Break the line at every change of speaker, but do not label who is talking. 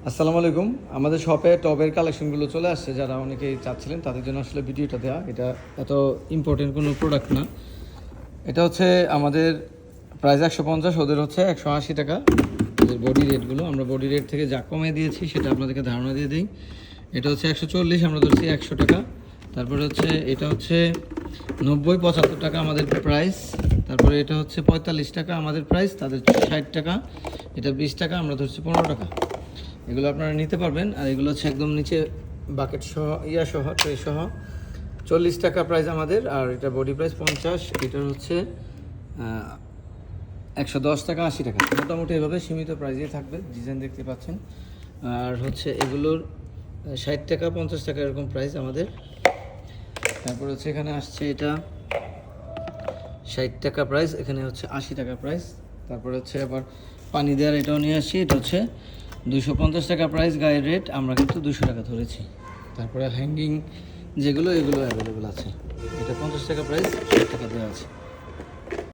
আসসালামু আলাইকুম। আমাদের শপে টবের কালেকশনগুলো চলে আসছে, যারা অনেকেই চাচ্ছিলেন তাদের জন্য আসলে ভিডিওটা দেওয়া। এটা এত ইম্পর্টেন্ট কোনো প্রোডাক্ট না। এটা হচ্ছে আমাদের প্রাইস 150, ওদের হচ্ছে 180 টাকা। ওদের বডি রেটগুলো আমরা বডি রেট থেকে যা কমে দিয়েছি সেটা আপনাদেরকে ধারণা দিয়ে দিই। এটা হচ্ছে 140, আমরা ধরছি 100 টাকা। তারপরে হচ্ছে এটা হচ্ছে 90-75 টাকা আমাদের প্রাইস। তারপরে এটা হচ্ছে 45 টাকা আমাদের প্রাইস, তাদের 60 টাকা। এটা 20 টাকা, আমরা ধরছি 15 টাকা। এগুলো আপনারা নিতে পারবেন। আর এগুলো হচ্ছে একদম নিচে বাকেট সহ সহ ট্রে সহ 40 টাকা প্রাইস আমাদের। আর এটা বডি প্রাইস 50, এটার হচ্ছে 110 টাকা, 80 টাকা। মোটামুটি এভাবে সীমিত প্রাইসে থাকবে, ডিজাইন দেখতে পাচ্ছেন। আর হচ্ছে এগুলোর 60 টাকা, 50 টাকা এরকম প্রাইস আমাদের। তারপর হচ্ছে এখানে আসছে এটা 60 টাকা প্রাইস, এখানে হচ্ছে 80 টাকা প্রাইস। তারপরে হচ্ছে আবার পানি দেওয়ার এটাও নিয়ে আসছি, এটা হচ্ছে 250 টাকা প্রাইস গায়ের রেট, আমরা কিন্তু 200 টাকা ধরেছি। তারপরে হ্যাঙ্গিং যেগুলো, এগুলো অ্যাভেলেবেল আছে। এটা 50 টাকা প্রাইস, 60 টাকা দেওয়া আছে।